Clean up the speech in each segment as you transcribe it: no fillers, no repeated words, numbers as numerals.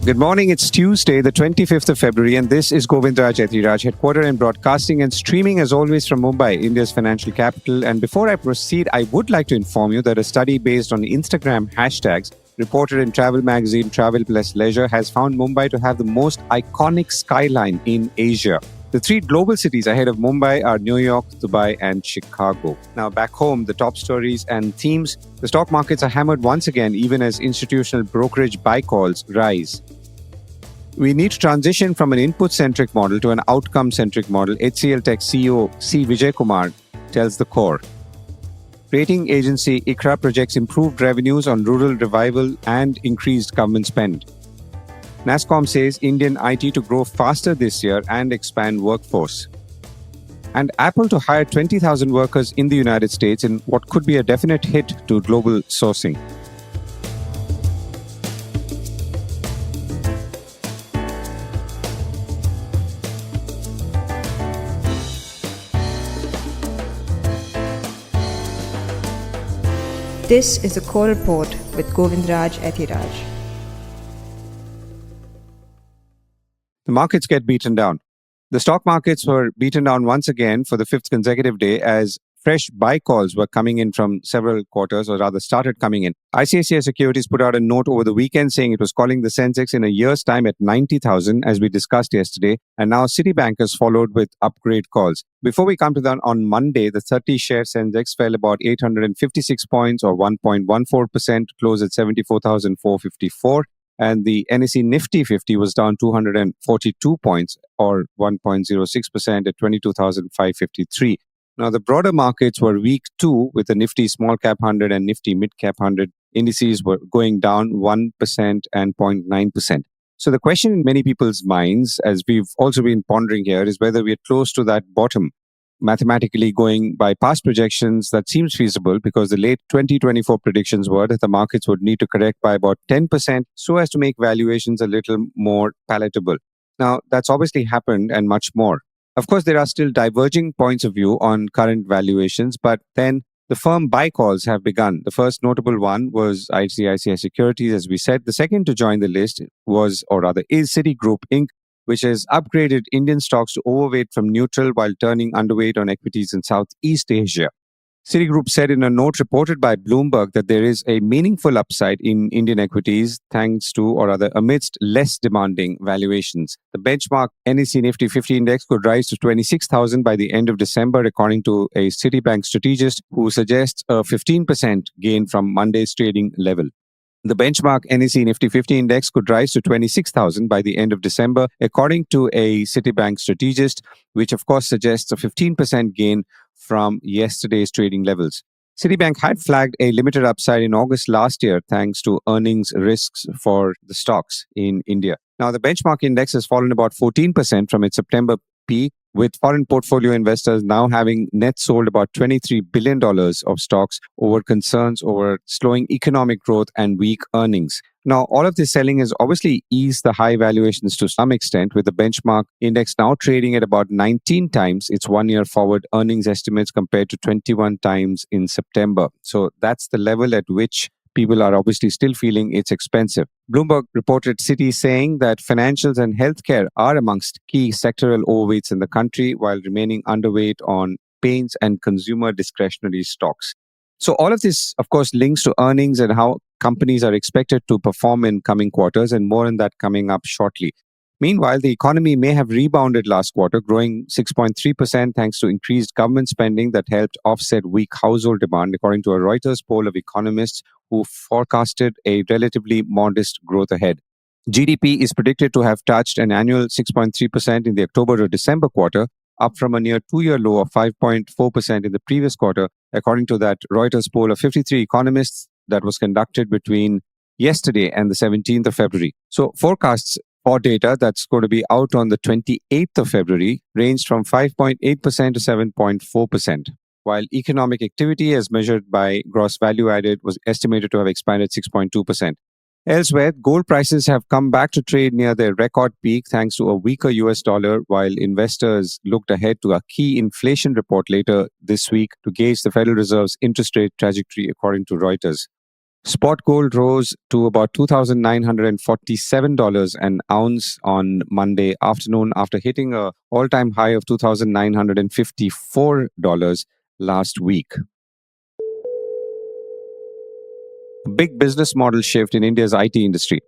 Good morning, it's Tuesday, the 25th of February, and this is Govindraj Ethiraj, headquartered in broadcasting and streaming as always from Mumbai, India's financial capital. And before I proceed, I would like to inform you that a study based on Instagram hashtags reported in travel magazine Travel Plus Leisure has found Mumbai to have the most iconic skyline in Asia. The three global cities ahead of Mumbai are New York, Dubai, and Chicago. Now, back home, the top stories and themes. The stock markets are hammered once again, even as institutional brokerage buy calls rise. We need to transition from an input-centric model to an outcome-centric model, HCL Tech CEO C Vijayakumar tells the core. Rating agency ICRA projects improved revenues on rural revival and increased government spend. Nasscom says Indian IT to grow faster this year and expand workforce. And Apple to hire 20,000 workers in the United States in what could be a definite hit to global sourcing. This is the Core Report with Govindraj Ethiraj. The markets get beaten down. The stock markets were beaten down once again for the fifth consecutive day as fresh buy calls were coming in from several quarters, or rather started coming in. ICICI Securities put out a note over the weekend saying it was calling the Sensex in a year's time at 90,000, as we discussed yesterday, and now Citibank has followed with upgrade calls. Before we come to that, on Monday, the 30-share Sensex fell about 856 points or 1.14%, closed at 74,454. And the NSE Nifty 50 was down 242 points or 1.06% at 22,553. Now, the broader markets were weak too, with the Nifty Smallcap100 and Nifty Midcap100 indices were going down 1% and 0.9%. So the question in many people's minds, as we've also been pondering here, is whether we're close to that bottom. Mathematically, going by past projections, that seems feasible because the late 2024 predictions were that the markets would need to correct by about 10% so as to make valuations a little more palatable. Now, that's obviously happened and much more. Of course, there are still diverging points of view on current valuations, but then the firm buy calls have begun. The first notable one was ICICI Securities, as we said. The second to join the list was, or rather is, Citigroup Inc., which has upgraded Indian stocks to overweight from neutral while turning underweight on equities in Southeast Asia. Citigroup said in a note reported by Bloomberg that there is a meaningful upside in Indian equities thanks to, or rather amidst, less demanding valuations. The benchmark NSE Nifty 50 index could rise to 26,000 by the end of December, according to a Citibank strategist who suggests a 15% gain from Monday's trading level. The benchmark NSE Nifty 50 index could rise to 26,000 by the end of December, according to a Citibank strategist, which of course suggests a 15% gain from yesterday's trading levels. Citibank had flagged a limited upside in August last year thanks to earnings risks for the stocks in India. Now, the benchmark index has fallen about 14% from its September peak, with foreign portfolio investors now having net sold about $23 billion of stocks over concerns over slowing economic growth and weak earnings. Now, all of this selling has obviously eased the high valuations to some extent, with the benchmark index now trading at about 19 times its one-year forward earnings estimates compared to 21 times in September. So that's the level at which people are obviously still feeling it's expensive. Bloomberg reported Citi saying that financials and healthcare are amongst key sectoral overweights in the country, while remaining underweight on paints and consumer discretionary stocks. So all of this, of course, links to earnings and how companies are expected to perform in coming quarters, and more on that coming up shortly. Meanwhile, the economy may have rebounded last quarter, growing 6.3% thanks to increased government spending that helped offset weak household demand, according to a Reuters poll of economists who forecasted a relatively modest growth ahead. GDP is predicted to have touched an annual 6.3% in the October to December quarter, up from a near two-year low of 5.4% in the previous quarter, according to that Reuters poll of 53 economists that was conducted between yesterday and the 17th of February. So forecasts for data that's going to be out on the 28th of February ranged from 5.8% to 7.4%, while economic activity as measured by gross value added was estimated to have expanded 6.2%. Elsewhere, gold prices have come back to trade near their record peak thanks to a weaker US dollar, while investors looked ahead to a key inflation report later this week to gauge the Federal Reserve's interest rate trajectory, according to Reuters. Spot gold rose to about $2,947 an ounce on Monday afternoon after hitting a all-time high of $2,954 last week. A big business model shift in India's IT industry.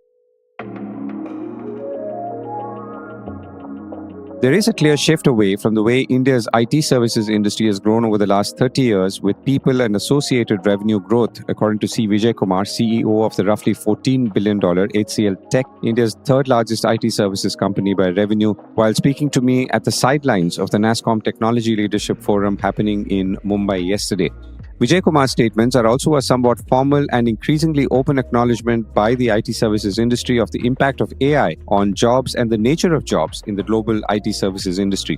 There is a clear shift away from the way India's IT services industry has grown over the last 30 years with people and associated revenue growth, according to C Vijayakumar, CEO of the roughly $14 billion HCL Tech, India's third largest IT services company by revenue, while speaking to me at the sidelines of the Nasscom Technology Leadership Forum happening in Mumbai yesterday. Vijay Kumar's statements are also a somewhat formal and increasingly open acknowledgement by the IT services industry of the impact of AI on jobs and the nature of jobs in the global IT services industry.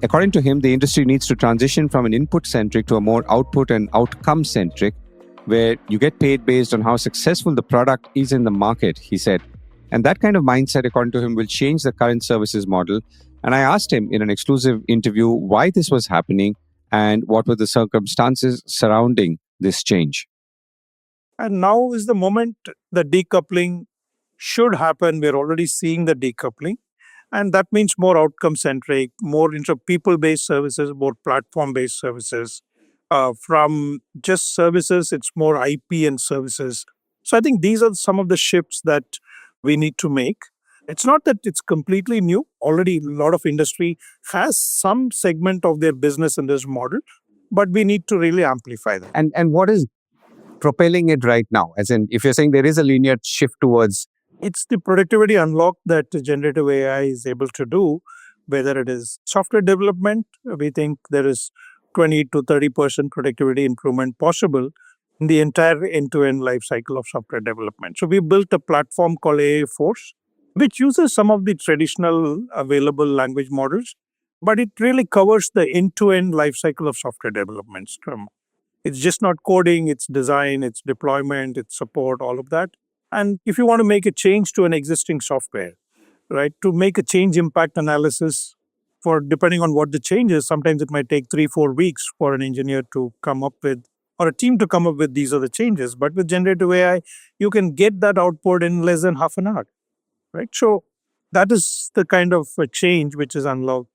According to him, the industry needs to transition from an input-centric to a more output and outcome-centric, where you get paid based on how successful the product is in the market, he said. And that kind of mindset, according to him, will change the current services model. And I asked him in an exclusive interview why this was happening and what were the circumstances surrounding this change. And now is the moment the decoupling should happen. We're already seeing the decoupling. And that means more outcome centric, more into people based services, more platform based services. From just services, it's more IP and services. So I think these are some of the shifts that we need to make. It's not that it's completely new. Already, a lot of industry has some segment of their business in this model, but we need to really amplify that. And what is propelling it right now? As in, if you're saying there is a linear shift towards... It's the productivity unlock that generative AI is able to do, whether it is software development. We think there is 20 to 30% productivity improvement possible in the entire end-to-end life cycle of software development. So we built a platform called AI Force, which uses some of the traditional available language models, but it really covers the end-to-end life cycle of software development. It's just not coding, it's design, it's deployment, it's support, all of that. And if you want to make a change to an existing software, right, to make a change impact analysis for depending on what the change is, sometimes it might take 3-4 weeks for an engineer to come up with, or a team to come up with these are the changes. But with generative AI, you can get that output in less than half an hour, right? So that is the kind of a change which is unlocked.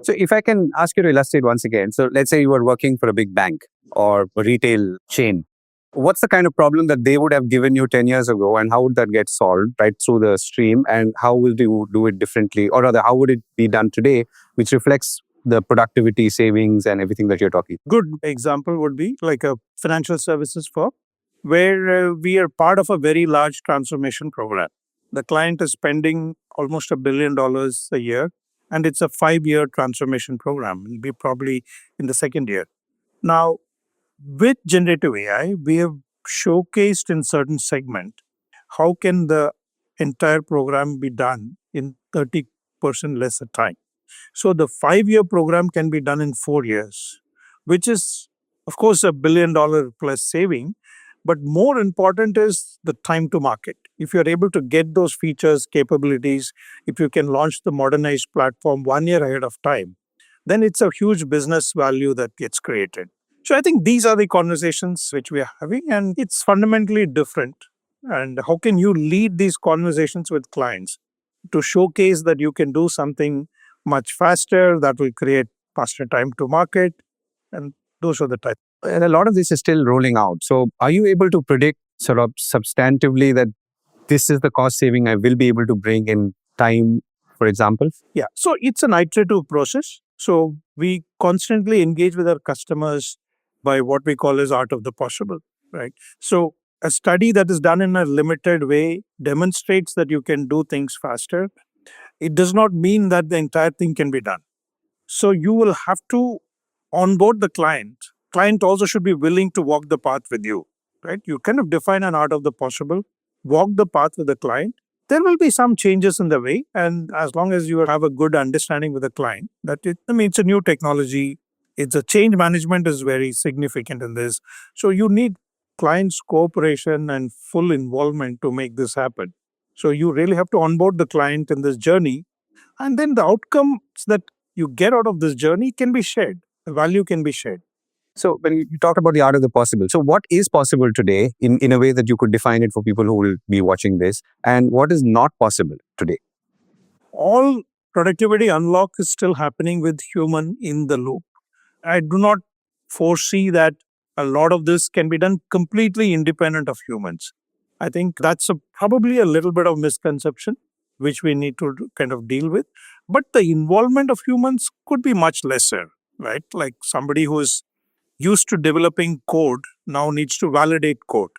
So if I can ask you to illustrate once again. So let's say you were working for a big bank or a retail chain. What's the kind of problem that they would have given you 10 years ago, and how would that get solved right through the stream, and how will you do it differently, or rather how would it be done today, which reflects the productivity savings and everything that you're talking? Good example would be like a financial services firm where we are part of a very large transformation program. The client is spending almost $1 billion a year, and it's a 5-year transformation program. It'll be probably in the second year. Now, with generative AI, we have showcased in certain segment how can the entire program be done in 30% lesser time. So the 5-year program can be done in 4 years, which is, of course, $1 billion plus saving. But more important is the time to market. If you're able to get those features, capabilities, if you can launch the modernized platform 1 year ahead of time, then it's a huge business value that gets created. So I think these are the conversations which we are having, and it's fundamentally different. And how can you lead these conversations with clients to showcase that you can do something much faster that will create faster time to market? And those are the types. And a lot of this is still rolling out. So are you able to predict sort of substantively that this is the cost saving I will be able to bring in time, for example? Yeah. So it's an iterative process. So we constantly engage with our customers by what we call as art of the possible, right? So a study that is done in a limited way demonstrates that you can do things faster. It does not mean that the entire thing can be done. So you will have to onboard the client. Client also should be willing to walk the path with you, right? You kind of define an art of the possible, walk the path with the client. There will be some changes in the way, and as long as you have a good understanding with the client, it's a new technology. It's a change management is very significant in this. So you need clients' cooperation and full involvement to make this happen. So you really have to onboard the client in this journey, and then the outcomes that you get out of this journey can be shared. The value can be shared. So when you talked about the art of the possible, so what is possible today in a way that you could define it for people who will be watching this, and what is not possible today? All productivity unlock is still happening with human in the loop. I do not foresee that a lot of this can be done completely independent of humans. I think that's probably a little bit of misconception which we need to kind of deal with. But the involvement of humans could be much lesser, right? Like somebody who is used to developing code now needs to validate code.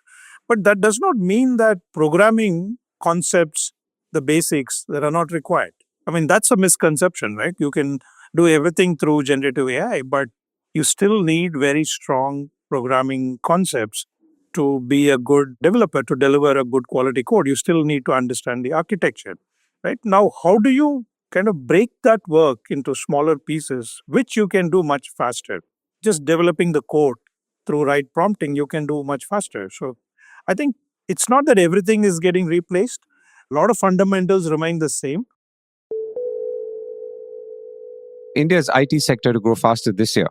But that does not mean that programming concepts, the basics, that are not required. I mean, that's a misconception, right? You can do everything through generative AI, but you still need very strong programming concepts to be a good developer, to deliver a good quality code. You still need to understand the architecture, right? Now, how do you kind of break that work into smaller pieces, which you can do much faster? Just developing the code through right prompting, you can do much faster. So I think it's not that everything is getting replaced. A lot of fundamentals remain the same. India's IT sector to grow faster this year.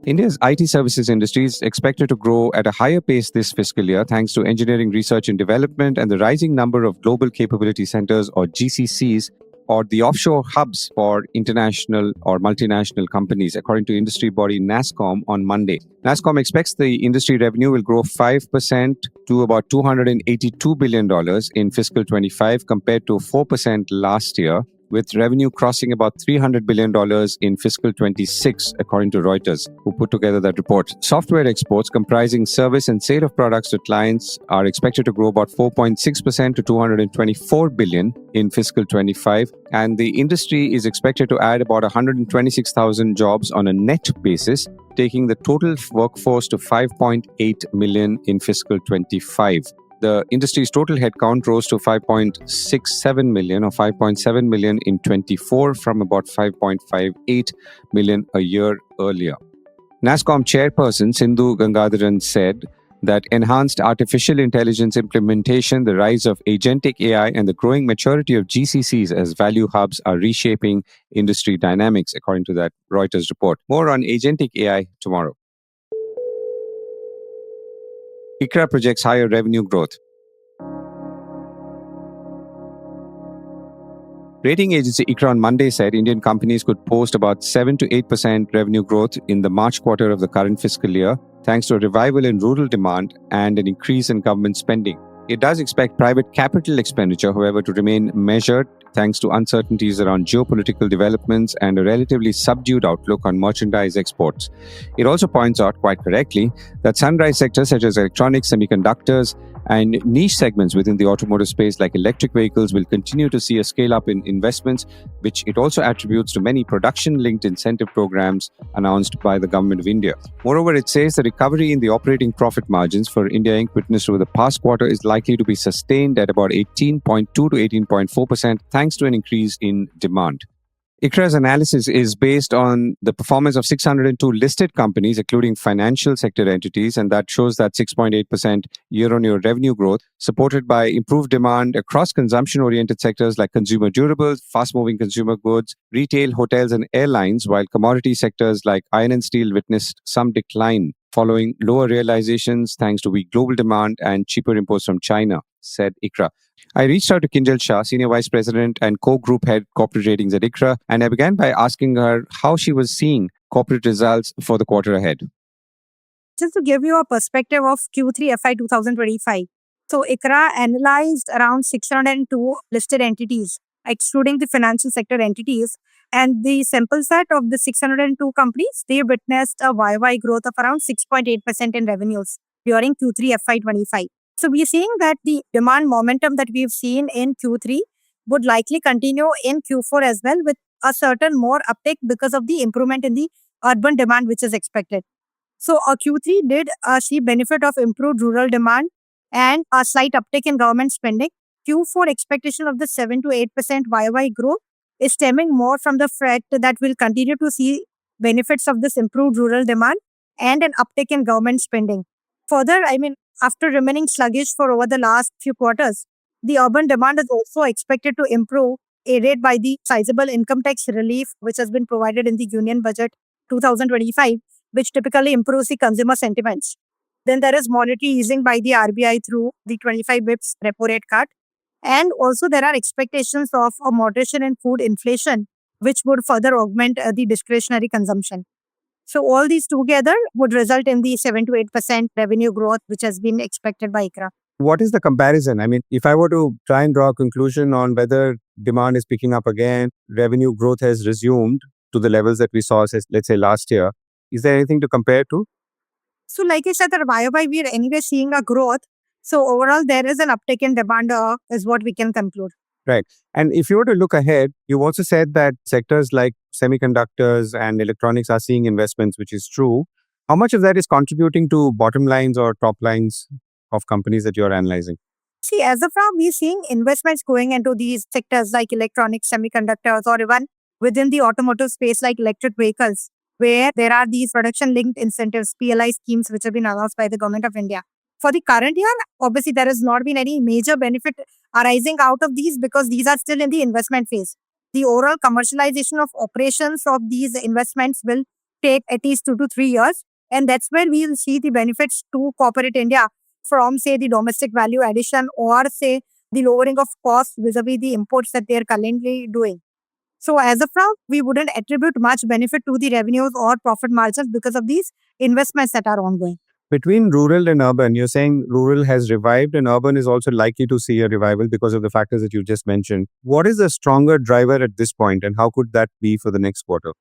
India's IT services industry is expected to grow at a higher pace this fiscal year thanks to engineering research and development and the rising number of global capability centers or GCCs or the offshore hubs for international or multinational companies, according to industry body Nasscom on Monday. Nasscom expects the industry revenue will grow 5% to about $282 billion in fiscal 25 compared to 4% last year, with revenue crossing about $300 billion in fiscal 26, according to Reuters, who put together that report. Software exports comprising service and sale of products to clients are expected to grow about 4.6% to $224 billion in fiscal 25, and the industry is expected to add about 126,000 jobs on a net basis, taking the total workforce to 5.8 million in fiscal 25. The industry's total headcount rose to 5.67 million or 5.7 million in 24 from about 5.58 million a year earlier. Nasscom chairperson Sindhu Gangadharan said that enhanced artificial intelligence implementation, the rise of agentic AI, and the growing maturity of GCCs as value hubs are reshaping industry dynamics, according to that Reuters report. More on agentic AI tomorrow. ICRA projects higher revenue growth. Rating agency ICRA on Monday said Indian companies could post about 7 to 8% revenue growth in the March quarter of the current fiscal year, thanks to a revival in rural demand and an increase in government spending. It does expect private capital expenditure, however, to remain measured thanks to uncertainties around geopolitical developments and a relatively subdued outlook on merchandise exports. It also points out, quite correctly, that sunrise sectors such as electronics, semiconductors, and niche segments within the automotive space like electric vehicles will continue to see a scale up in investments, which it also attributes to many production-linked incentive programs announced by the government of India. Moreover, it says the recovery in the operating profit margins for India Inc. witnessed over the past quarter is likely to be sustained at about 18.2 to 18.4% thanks to an increase in demand. ICRA's analysis is based on the performance of 602 listed companies, including financial sector entities, and that shows that 6.8% year-on-year revenue growth, supported by improved demand across consumption-oriented sectors like consumer durables, fast-moving consumer goods, retail, hotels, and airlines, while commodity sectors like iron and steel witnessed some decline following lower realizations thanks to weak global demand and cheaper imports from China, said ICRA. I reached out to Kinjal Shah, Senior Vice President and Co-Group Head Corporate Ratings at ICRA, and I began by asking her how she was seeing corporate results for the quarter ahead. Just to give you a perspective of Q3 FY 2025. So ICRA analyzed around 602 listed entities, excluding the financial sector entities. And the sample set of the 602 companies, they witnessed a YY growth of around 6.8% in revenues during Q3 FY 25. So we are seeing that the demand momentum that we've seen in Q3 would likely continue in Q4 as well, with a certain more uptick because of the improvement in the urban demand which is expected. So Q3 did see benefit of improved rural demand and a slight uptick in government spending. Q4 expectation of the 7 to 8% YY growth is stemming more from the fact that we'll continue to see benefits of this improved rural demand and an uptick in government spending. Further, after remaining sluggish for over the last few quarters, the urban demand is also expected to improve aided by the sizable income tax relief which has been provided in the Union Budget 2025, which typically improves the consumer sentiments. Then there is monetary easing by the RBI through the 25 bips repo rate cut. And also there are expectations of a moderation in food inflation, which would further augment the discretionary consumption. So all these together would result in the 7 to 8% revenue growth, which has been expected by ICRA. What is the comparison? I mean, if I were to try and draw a conclusion on whether demand is picking up again, revenue growth has resumed to the levels that we saw, let's say last year, is there anything to compare to? So like I said, that YOY, we are anyway seeing a growth. So overall, there is an uptick in demand is what we can conclude. Right. And if you were to look ahead, you also said that sectors like semiconductors and electronics are seeing investments, which is true. How much of that is contributing to bottom lines or top lines of companies that you're analyzing? See, as of now, we're seeing investments going into these sectors like electronics, semiconductors, or even within the automotive space like electric vehicles, where there are these production-linked incentives, PLI schemes, which have been announced by the Government of India. For the current year, obviously, there has not been any major benefit arising out of these because these are still in the investment phase. The overall commercialization of operations of these investments will take at least 2 to 3 years. And that's where we will see the benefits to corporate India from, say, the domestic value addition or, say, the lowering of costs vis-a-vis the imports that they are currently doing. So as of now, we wouldn't attribute much benefit to the revenues or profit margins because of these investments that are ongoing. Between rural and urban, you're saying rural has revived and urban is also likely to see a revival because of the factors that you just mentioned. What is the stronger driver at this point and how could that be for the next quarter?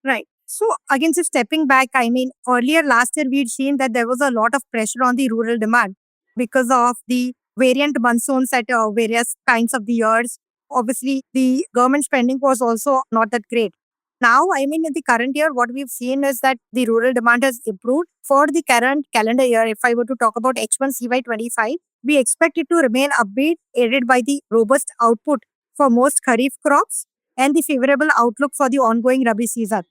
Right. So again, just stepping back, I mean, earlier last year, we'd seen that there was a lot of pressure on the rural demand because of the variant monsoons at various times of the years. Obviously, the government spending was also not that great. Now, I mean, in the current year, what we've seen is that the rural demand has improved. For the current calendar year, if I were to talk about H1 CY25, we expect it to remain upbeat, aided by the robust output for most kharif crops and the favorable outlook for the ongoing Rabi season.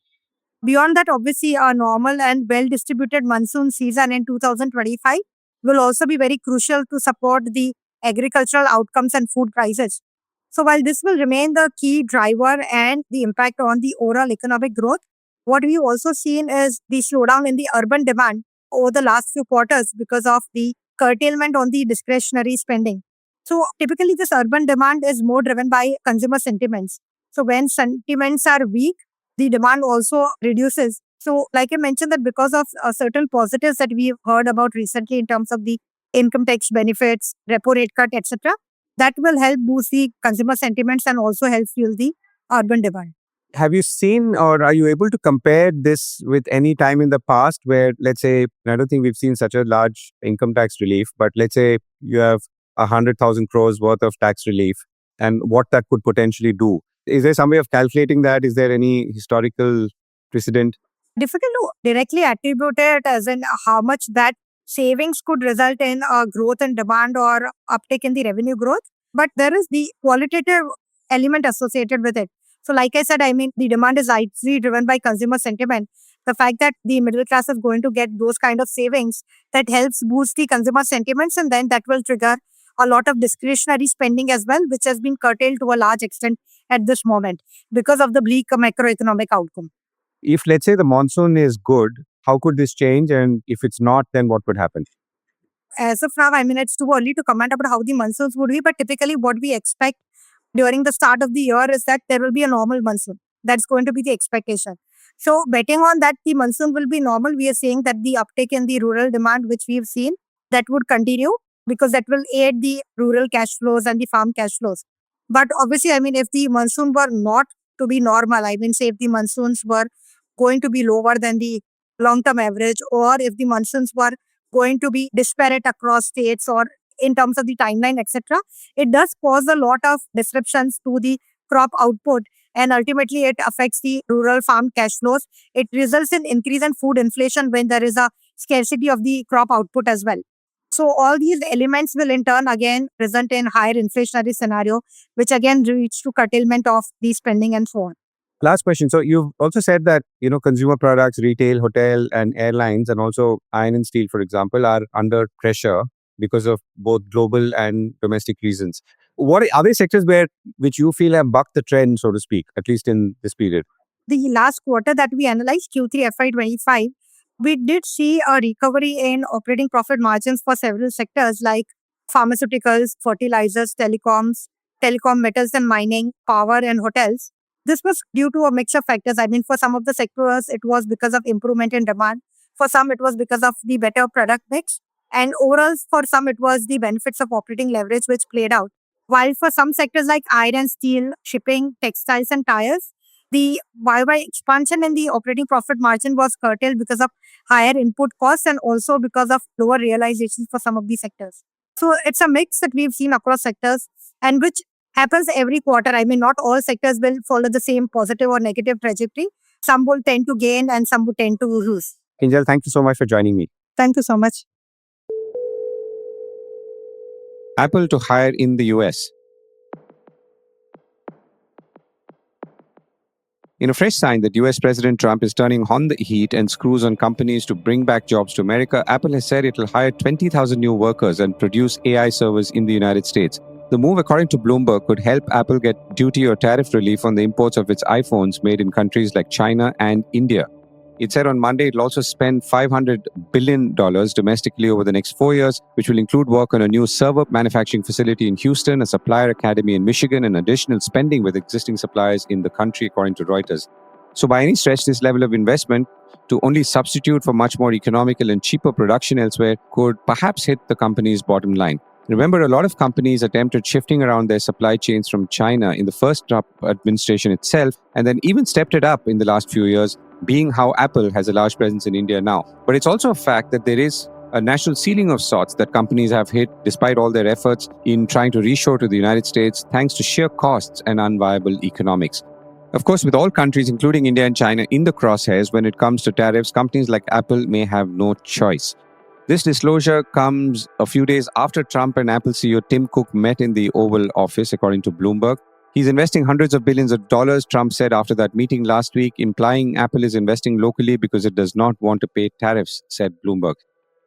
Beyond that, obviously, a normal and well-distributed monsoon season in 2025 will also be very crucial to support the agricultural outcomes and food prices. So while this will remain the key driver and the impact on the overall economic growth, what we've also seen is the slowdown in the urban demand over the last few quarters because of the curtailment on the discretionary spending. So typically, this urban demand is more driven by consumer sentiments. So when sentiments are weak, the demand also reduces. So like I mentioned that because of certain positives that we've heard about recently in terms of the income tax benefits, repo rate cut, etc., that will help boost the consumer sentiments and also help fuel the urban demand. Have you seen or are you able to compare this with any time in the past where, let's say, I don't think we've seen such a large income tax relief, but let's say you have 100,000 crores worth of tax relief and what that could potentially do? Is there some way of calculating that? Is there any historical precedent? Difficult to directly attribute it as in how much that savings could result in a growth in demand or uptick in the revenue growth. But there is the qualitative element associated with it. So like I said, I mean, the demand is largely driven by consumer sentiment. The fact that the middle class is going to get those kind of savings that helps boost the consumer sentiments and then that will trigger a lot of discretionary spending as well, which has been curtailed to a large extent at this moment because of the bleak macroeconomic outcome. If, let's say, the monsoon is good, how could this change? And if it's not, then what would happen? As of now, I mean, it's too early to comment about how the monsoons would be, but typically what we expect during the start of the year is that there will be a normal monsoon. That's going to be the expectation. So betting on that the monsoon will be normal, we are saying that the uptake in the rural demand, which we've seen, that would continue because that will aid the rural cash flows and the farm cash flows. But obviously, I mean, if the monsoon were not to be normal, I mean, say if the monsoons were going to be lower than the long-term average, or if the monsoons were going to be disparate across states or in terms of the timeline, etc., it does cause a lot of disruptions to the crop output and ultimately it affects the rural farm cash flows. It results in increase in food inflation when there is a scarcity of the crop output as well. So all these elements will in turn again result in higher inflationary scenario, which again leads to curtailment of the spending and so on. Last question. So you've also said that, consumer products, retail, hotel, and airlines, and also iron and steel, for example, are under pressure because of both global and domestic reasons. What are there sectors which you feel have bucked the trend, so to speak, at least in this period? The last quarter that we analyzed, Q3 FY25, we did see a recovery in operating profit margins for several sectors like pharmaceuticals, fertilizers, telecom, metals and mining, power and hotels. This was due to a mix of factors. I mean, for some of the sectors, it was because of improvement in demand. For some, it was because of the better product mix. And overall, for some, it was the benefits of operating leverage which played out. While for some sectors like iron, steel, shipping, textiles and tires, the YY expansion in the operating profit margin was curtailed because of higher input costs and also because of lower realizations for some of these sectors. So it's a mix that we've seen across sectors and which happens every quarter. I mean, not all sectors will follow the same positive or negative trajectory. Some will tend to gain and some will tend to lose. Kinjal, thank you so much for joining me. Thank you so much. Apple to hire in the US. In a fresh sign that US President Trump is turning on the heat and screws on companies to bring back jobs to America, Apple has said it will hire 20,000 new workers and produce AI servers in the United States. The move, according to Bloomberg, could help Apple get duty or tariff relief on the imports of its iPhones made in countries like China and India. It said on Monday it will also spend $500 billion domestically over the next 4 years, which will include work on a new server manufacturing facility in Houston, a supplier academy in Michigan, and additional spending with existing suppliers in the country, according to Reuters. So by any stretch, this level of investment to only substitute for much more economical and cheaper production elsewhere could perhaps hit the company's bottom line. Remember, a lot of companies attempted shifting around their supply chains from China in the first Trump administration itself, and then even stepped it up in the last few years, being how Apple has a large presence in India now. But it's also a fact that there is a national ceiling of sorts that companies have hit despite all their efforts in trying to reshore to the United States thanks to sheer costs and unviable economics. Of course, with all countries, including India and China, in the crosshairs when it comes to tariffs, companies like Apple may have no choice. This disclosure comes a few days after Trump and Apple CEO Tim Cook met in the Oval Office, according to Bloomberg. He's investing hundreds of billions of dollars, Trump said after that meeting last week, implying Apple is investing locally because it does not want to pay tariffs, said Bloomberg.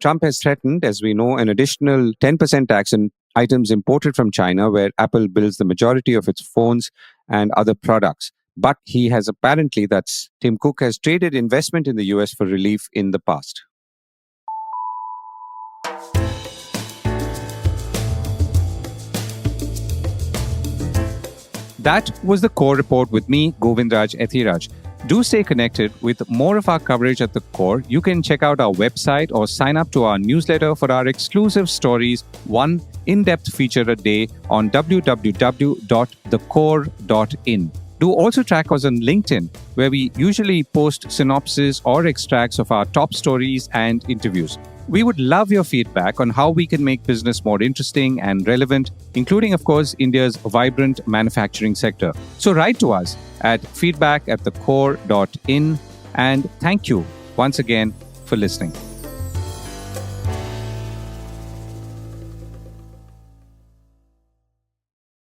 Trump has threatened, as we know, an additional 10% tax on items imported from China, where Apple builds the majority of its phones and other products. But he has apparently, that's Tim Cook, has traded investment in the US for relief in the past. That was the Core Report with me, Govindraj Ethiraj. Do stay connected with more of our coverage at the Core. You can check out our website or sign up to our newsletter for our exclusive stories, one in-depth feature a day on www.thecore.in. Do also track us on LinkedIn, where we usually post synopses or extracts of our top stories and interviews. We would love your feedback on how we can make business more interesting and relevant, including, of course, India's vibrant manufacturing sector. So write to us at feedback@thecore.in. And thank you once again for listening.